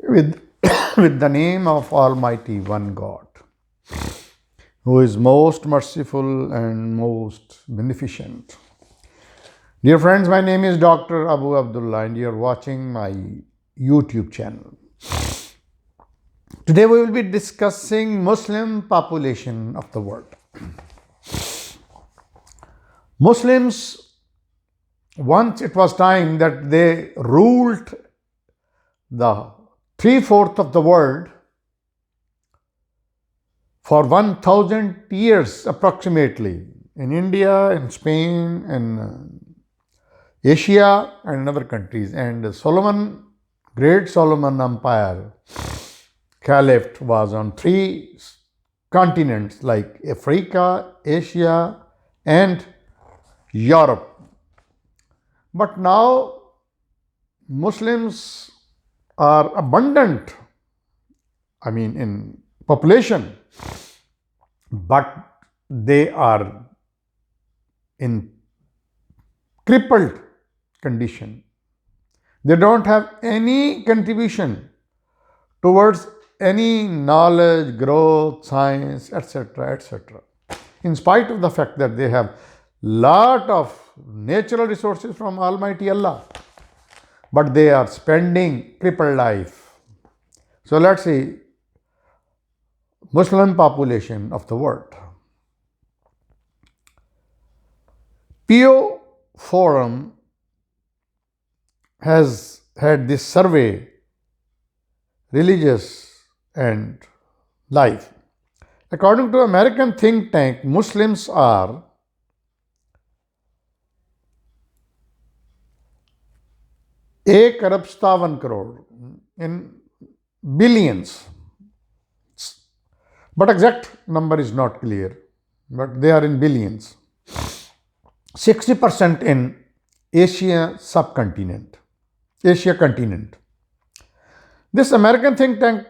with, with the name of Almighty One God, who is most merciful and most beneficent. Dear friends, my name is Dr. Abu Abdullah and you are watching my YouTube channel. Today we will be discussing Muslim population of the world. Muslims, once it was time that they ruled the 3/4 of the world for 1000 years approximately in India, in Spain, in Asia, and in other countries. And Great Solomon Empire, Caliphate was on 3 continents like Africa, Asia, and Europe. But now Muslims are abundant, in population, but they are in crippled condition. They don't have any contribution towards any knowledge, growth, science, etc., etc. In spite of the fact that they have lot of natural resources from Almighty Allah, but they are spending crippled life. So let's see Muslim population of the world. Pew Forum has had this survey, religious and life. According to American think tank, Muslims are एक अरब 57 crore in billions, but exact number is not clear, but they are in billions. 60% in Asia continent. This American think tank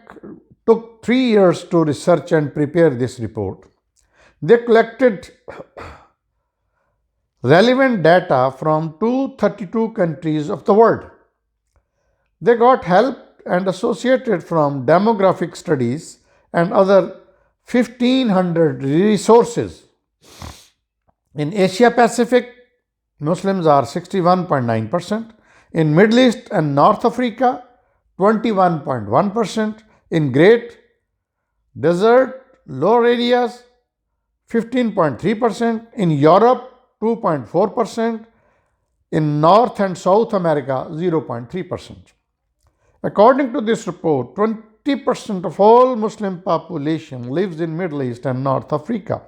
took 3 years to research and prepare this report. They collected relevant data from 232 countries of the world. They got help and associated from demographic studies and other 1500 resources. In Asia Pacific, Muslims are 61.9%. In Middle East and North Africa, 21.1%. In Great Desert, lower areas, 15.3%. In Europe, 2.4%. In North and South America, 0.3%. According to this report, 20% of all Muslim population lives in Middle East and North Africa.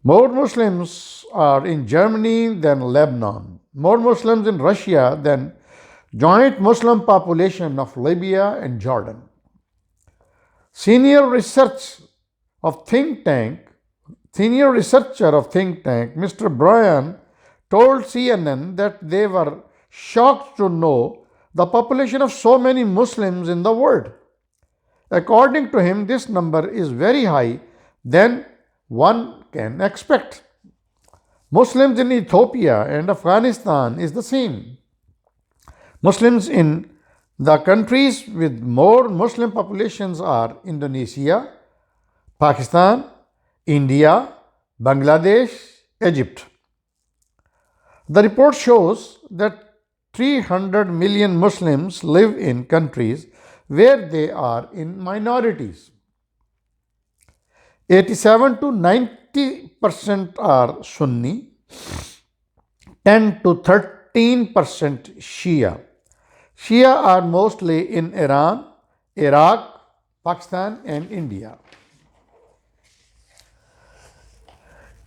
More Muslims are in Germany than Lebanon. More Muslims in Russia than joint Muslim population of Libya and Jordan. Senior researcher of think tank, Mr. Bryan, told CNN that they were shocked to know the population of so many Muslims in the world. According to him, this number is very high than one can expect. Muslims in Ethiopia and Afghanistan is the same. Muslims in the countries with more Muslim populations are Indonesia, Pakistan, India, Bangladesh, Egypt. The report shows that 300 million Muslims live in countries where they are in minorities. 87 to 90% are Sunni, 10 to 13% Shia. Shia are mostly in Iran, Iraq, Pakistan, and India.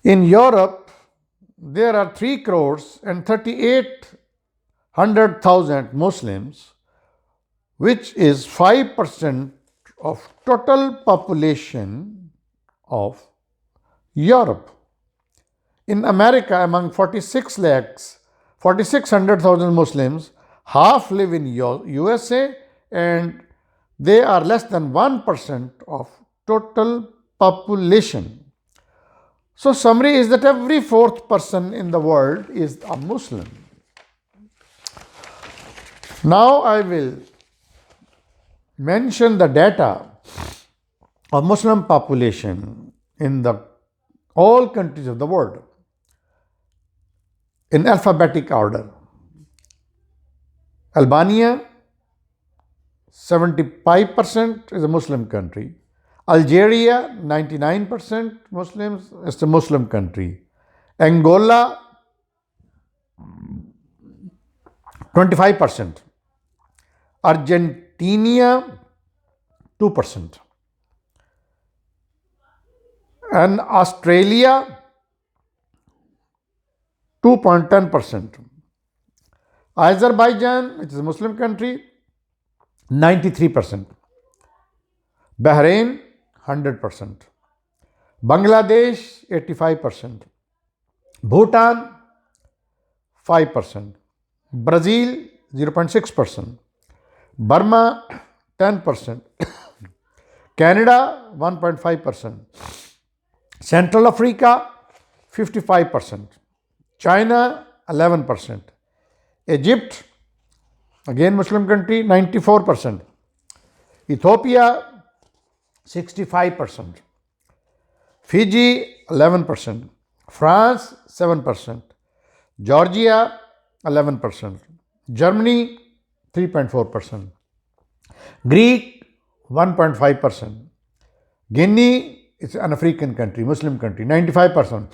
In Europe, there are 3 crores and 38,000 Muslims, which is 5% of total population of Europe. In America, among 46,600,000 Muslims, half live in USA and they are less than 1% of total population. So summary is that every 4th person in the world is a Muslim. Now I will mention the data of Muslim population in the all countries of the world in alphabetic order. Albania, 75% is a Muslim country. Algeria, 99% Muslims, is a Muslim country. Angola, 25%. Argentina, 2%. And Australia, 2.10%. Azerbaijan, which is a Muslim country, 93%. Bahrain, 100%. Bangladesh, 85%. Bhutan, 5%. Brazil, 0.6%. Burma, 10%. Canada, 1.5%. Central Africa, 55%. China, 11%. Egypt, again Muslim country, 94%. Ethiopia, 65%. Fiji, 11%. France, 7%. Georgia, 11%. Germany, 3.4%. Greek, 1.5%. Guinea, it's an African country, Muslim country, 95%.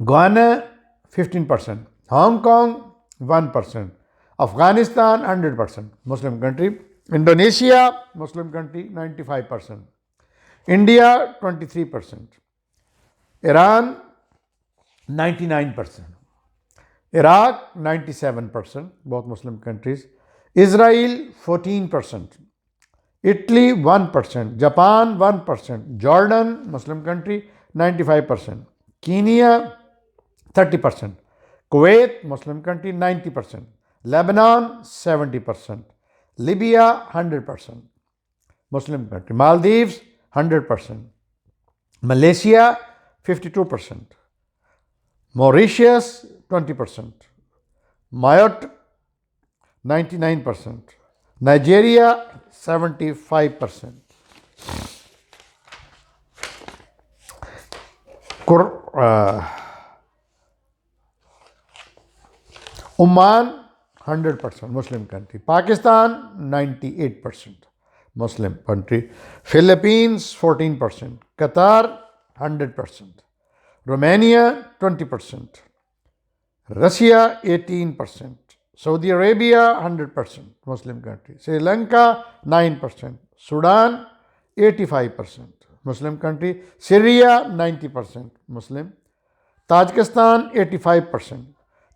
Guyana, 15%. Hong Kong, 1%. Afghanistan, 100%. Muslim country. Indonesia, Muslim country, 95%. India, 23%. Iran, 99%. Iraq, 97%, both Muslim countries. Israel, 14%. Italy, 1%. Japan, 1%. Jordan, Muslim country, 95%. Kenya, 30%. Kuwait, Muslim country, 90%. Lebanon, 70%. Libya, 100%. Muslim country. Maldives, 100%. Malaysia, 52%. Mauritius, 20%. Mayotte, 99%. Nigeria, 75%. Oman, 100% Muslim country. Pakistan, 98% Muslim country. Philippines, 14%. Qatar, 100%. Romania, 20%. Russia, 18%. Saudi Arabia, 100% Muslim country. Sri Lanka, 9%. Sudan, 85% Muslim country. Syria, 90% Muslim. Tajikistan, 85%.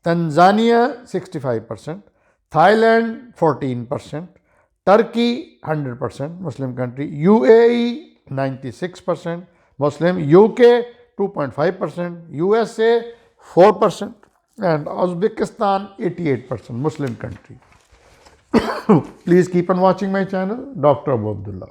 Tanzania, 65%. Thailand, 14%. Turkey, 100% Muslim country. UAE, 96% Muslim. UK, 2.5%. USA, 4%. And Uzbekistan, 88% Muslim country. Please keep on watching my channel, Dr. Abu Abdullah.